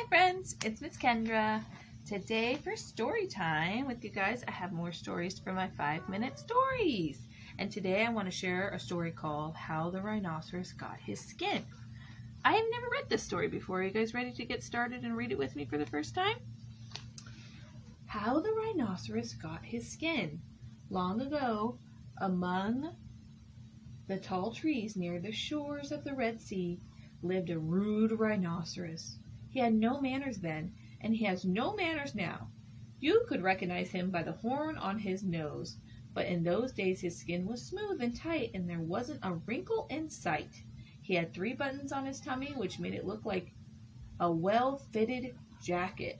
Hi friends, it's Miss Kendra. Today for story time with you guys, I have more stories for my 5-minute stories. And today I want to share a story called How the Rhinoceros Got His Skin. I have never read this story before. Are you guys ready to get started and read it with me for the first time? How the Rhinoceros Got His Skin. Long ago, among the tall trees near the shores of the Red Sea, lived a rude rhinoceros. He had no manners then, and he has no manners now. You could recognize him by the horn on his nose, but in those days his skin was smooth and tight, and there wasn't a wrinkle in sight. He had 3 buttons on his tummy, which made it look like a well-fitted jacket.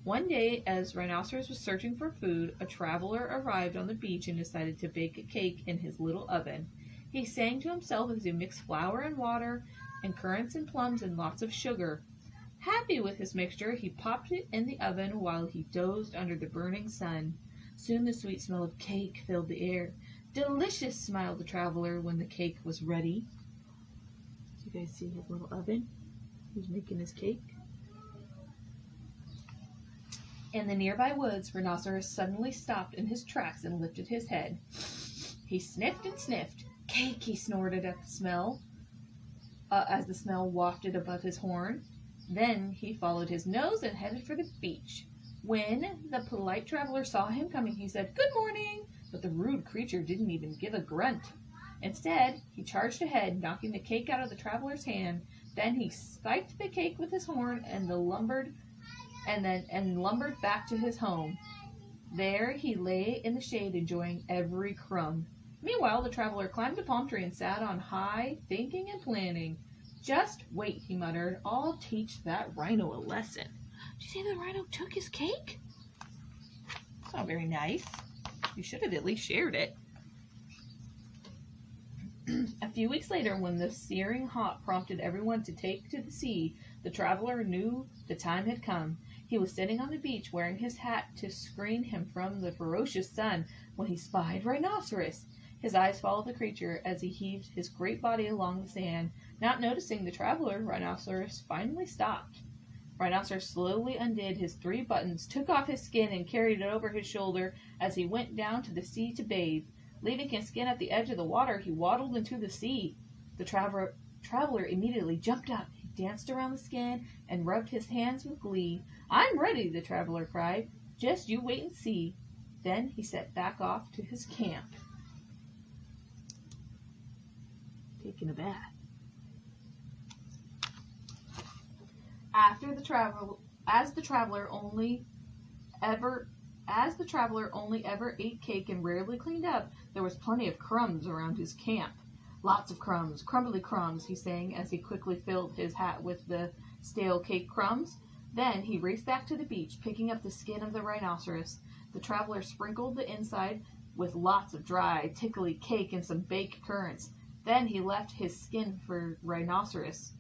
One day, as Rhinoceros was searching for food, a traveler arrived on the beach and decided to bake a cake in his little oven. He sang to himself as he mixed flour and water, and currants and plums and lots of sugar. Happy with his mixture, he popped it in the oven while he dozed under the burning sun. Soon the sweet smell of cake filled the air. Delicious, smiled the traveler when the cake was ready. Do you guys see his little oven? He's making his cake. In the nearby woods, Rhinoceros suddenly stopped in his tracks and lifted his head. He sniffed and sniffed. Cake, he snorted at the smell, as the smell wafted above his horn. Then he followed his nose and headed for the beach. When the polite traveler saw him coming, he said, "Good morning," but the rude creature didn't even give a grunt. Instead, he charged ahead, knocking the cake out of the traveler's hand. Then he spiked the cake with his horn and lumbered back to his home. There he lay in the shade, enjoying every crumb. Meanwhile, the traveler climbed a palm tree and sat on high, thinking and planning. "Just wait," he muttered. "I'll teach that rhino a lesson." Did you see the rhino took his cake? It's not very nice. You should have at least shared it. A few weeks later, when the searing hot prompted everyone to take to the sea, the traveler knew the time had come. He was sitting on the beach wearing his hat to screen him from the ferocious sun when he spied Rhinoceros. His eyes followed the creature as he heaved his great body along the sand. Not noticing the traveler, Rhinoceros finally stopped. Rhinoceros slowly undid his 3 buttons, took off his skin, and carried it over his shoulder as he went down to the sea to bathe. Leaving his skin at the edge of the water, he waddled into the sea. The traveler immediately jumped up. He danced around the skin and rubbed his hands with glee. "I'm ready," the traveler cried. "Just you wait and see." Then he set back off to his camp. Taking a bath. As the traveler only ever ate cake and rarely cleaned up, there was plenty of crumbs around his camp. "Lots of crumbs, crumbly crumbs," he sang as he quickly filled his hat with the stale cake crumbs. Then he raced back to the beach, picking up the skin of the rhinoceros. The traveler sprinkled the inside with lots of dry, tickly cake and some baked currants. Then he left the skin for the rhinoceros,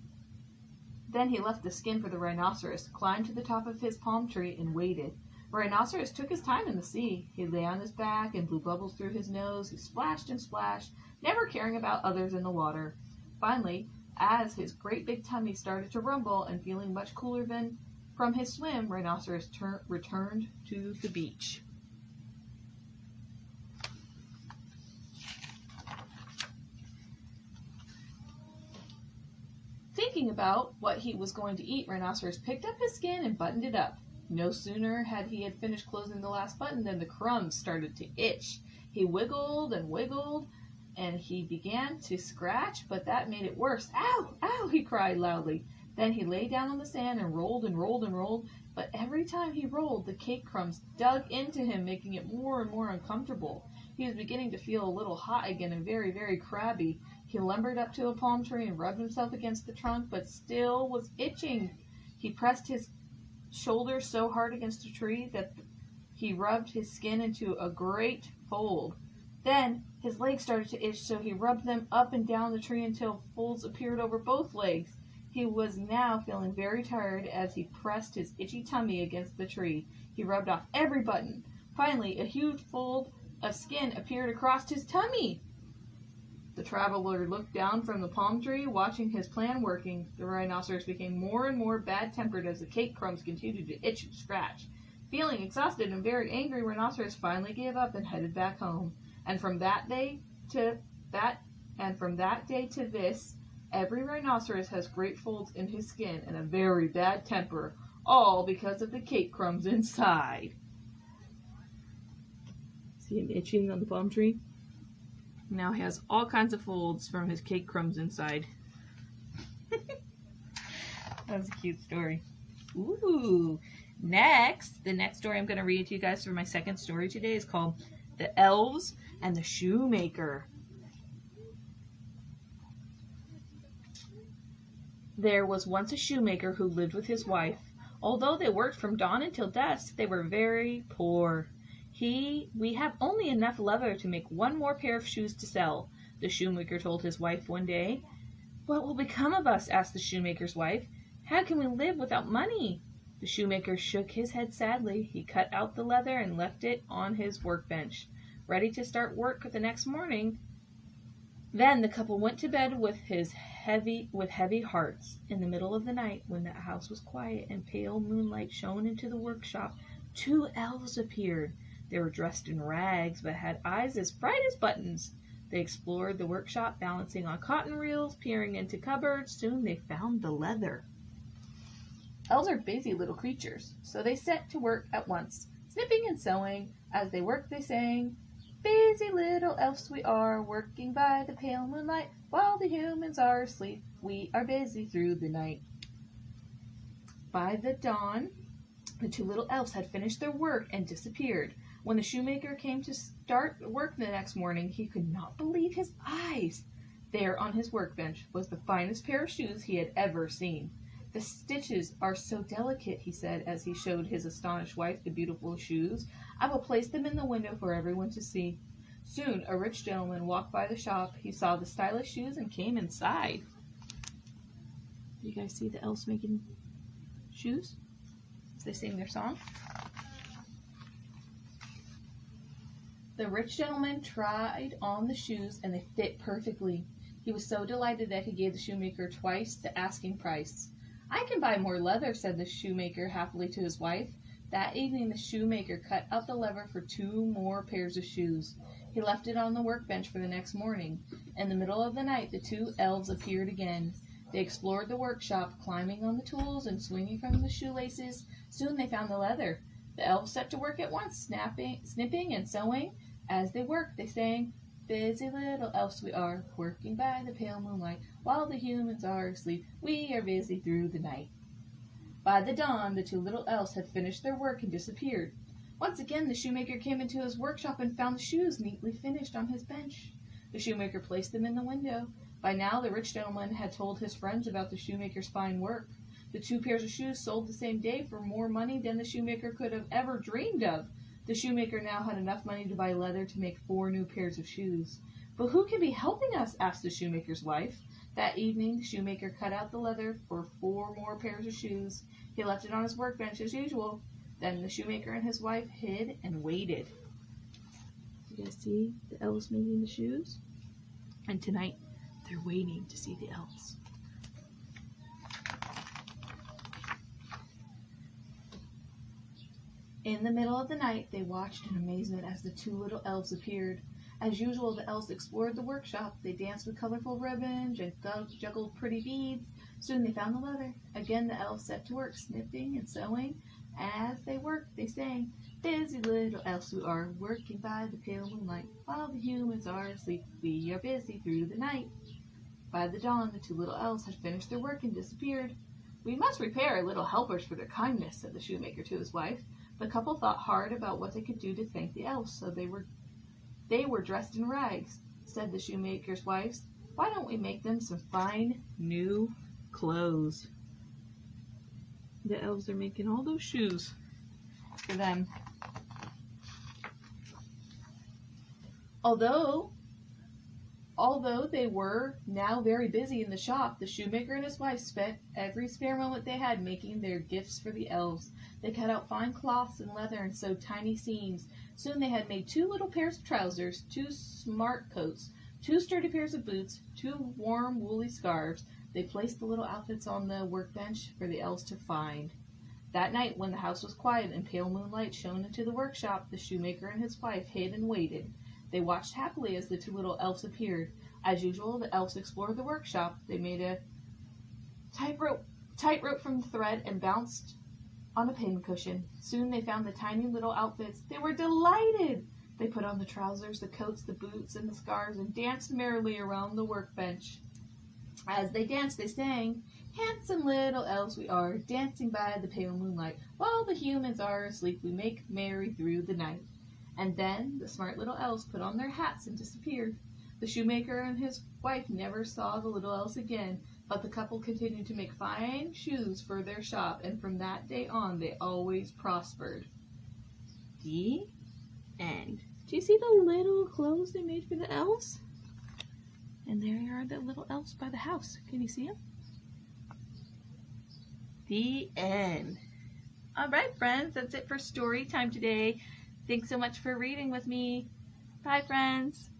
climbed to the top of his palm tree, and waited. Rhinoceros took his time in the sea. He lay on his back and blew bubbles through his nose. He splashed and splashed, never caring about others in the water. Finally, as his great big tummy started to rumble and feeling much cooler than from his swim, Rhinoceros returned to the beach. Thinking about what he was going to eat, Rhinoceros picked up his skin and buttoned it up. No sooner had he finished closing the last button than the crumbs started to itch. He wiggled and wiggled, and he began to scratch, but that made it worse. "Ow! Ow!" he cried loudly. Then he lay down on the sand and rolled and rolled and rolled, but every time he rolled, the cake crumbs dug into him, making it more and more uncomfortable. He was beginning to feel a little hot again and very, very crabby. He lumbered up to a palm tree and rubbed himself against the trunk, but still was itching. He pressed his shoulder so hard against the tree that he rubbed his skin into a great fold. Then his legs started to itch, so he rubbed them up and down the tree until folds appeared over both legs. He was now feeling very tired as he pressed his itchy tummy against the tree. He rubbed off every button. Finally, a huge fold of skin appeared across his tummy. The traveler looked down from the palm tree, watching his plan working. The rhinoceros became more and more bad-tempered as the cake crumbs continued to itch and scratch. Feeling exhausted and very angry, Rhinoceros finally gave up and headed back home. And from that day to this, every rhinoceros has great folds in his skin and a very bad temper, all because of the cake crumbs inside. See him itching on the palm tree? Now he has all kinds of folds from his cake crumbs inside. That was a cute story. Ooh. The next story I'm going to read to you guys for my second story today is called The Elves and the Shoemaker. There was once a shoemaker who lived with his wife. Although they worked from dawn until dusk, they were very poor. We have only enough leather to make one more pair of shoes to sell, the shoemaker told his wife one day. What will become of us? Asked the shoemaker's wife. How can we live without money? The shoemaker shook his head sadly. He cut out the leather and left it on his workbench, ready to start work the next morning. Then the couple went to bed with heavy hearts. In the middle of the night, when the house was quiet and pale moonlight shone into the workshop, 2 elves appeared. They were dressed in rags, but had eyes as bright as buttons. They explored the workshop, balancing on cotton reels, peering into cupboards. Soon they found the leather. Elves are busy little creatures, so they set to work at once, snipping and sewing. As they worked, they sang, busy little elves we are, working by the pale moonlight, while the humans are asleep. We are busy through the night. By the dawn, the 2 little elves had finished their work and disappeared. When the shoemaker came to start work the next morning, he could not believe his eyes. There on his workbench was the finest pair of shoes he had ever seen. The stitches are so delicate, he said as he showed his astonished wife the beautiful shoes. I will place them in the window for everyone to see. Soon a rich gentleman walked by the shop. He saw the stylish shoes and came inside. You guys see the elves making shoes as they sing their song? The rich gentleman tried on the shoes and they fit perfectly. He was so delighted that he gave the shoemaker twice the asking price. I can buy more leather, said the shoemaker happily to his wife. That evening the shoemaker cut out the leather for 2 more pairs of shoes. He left it on the workbench for the next morning. In the middle of the night the 2 elves appeared again. They explored the workshop, climbing on the tools and swinging from the shoelaces. Soon they found the leather. The elves set to work at once, snipping and sewing. As they worked, they sang, busy little elves we are, working by the pale moonlight, while the humans are asleep. We are busy through the night. By the dawn, the 2 little elves had finished their work and disappeared. Once again, the shoemaker came into his workshop and found the shoes neatly finished on his bench. The shoemaker placed them in the window. By now, the rich gentleman had told his friends about the shoemaker's fine work. The 2 pairs of shoes sold the same day for more money than the shoemaker could have ever dreamed of. The shoemaker now had enough money to buy leather to make 4 new pairs of shoes. But who can be helping us? Asked the shoemaker's wife. That evening, the shoemaker cut out the leather for 4 more pairs of shoes. He left it on his workbench as usual. Then the shoemaker and his wife hid and waited. You guys see the elves making the shoes? And tonight, they're waiting to see the elves. In the middle of the night, they watched in amazement as the 2 little elves appeared. As usual, the elves explored the workshop. They danced with colorful ribbons and juggled pretty beads. Soon they found the leather. Again, the elves set to work, snipping and sewing. As they worked, they sang, busy little elves who are working by the pale moonlight, while the humans are asleep. We are busy through the night. By the dawn, the 2 little elves had finished their work and disappeared. We must repay our little helpers for their kindness, said the shoemaker to his wife. The couple thought hard about what they could do to thank the elves, so they were dressed in rags. Said the shoemaker's wife, why don't we make them some fine new clothes? The elves are making all those shoes for them. Although they were now very busy in the shop, the shoemaker and his wife spent every spare moment they had making their gifts for the elves. They cut out fine cloths and leather and sewed tiny seams. Soon they had made 2 little pairs of trousers, 2 smart coats, 2 sturdy pairs of boots, 2 warm woolly scarves. They placed the little outfits on the workbench for the elves to find. That night, when the house was quiet and pale moonlight shone into the workshop, the shoemaker and his wife hid and waited. They watched happily as the 2 little elves appeared. As usual, the elves explored the workshop. They made a tightrope from the thread and bounced on a pincushion. Soon they found the tiny little outfits. They were delighted. They put on the trousers, the coats, the boots, and the scarves and danced merrily around the workbench. As they danced, they sang, "Handsome little elves we are, dancing by the pale moonlight. While the humans are asleep, we make merry through the night." And then the smart little elves put on their hats and disappeared. The shoemaker and his wife never saw the little elves again, but the couple continued to make fine shoes for their shop, and from that day on, they always prospered. The end. Do you see the little clothes they made for the elves? And there are the little elves by the house. Can you see them? The end. All right, friends, that's it for story time today. Thanks so much for reading with me. Bye, friends.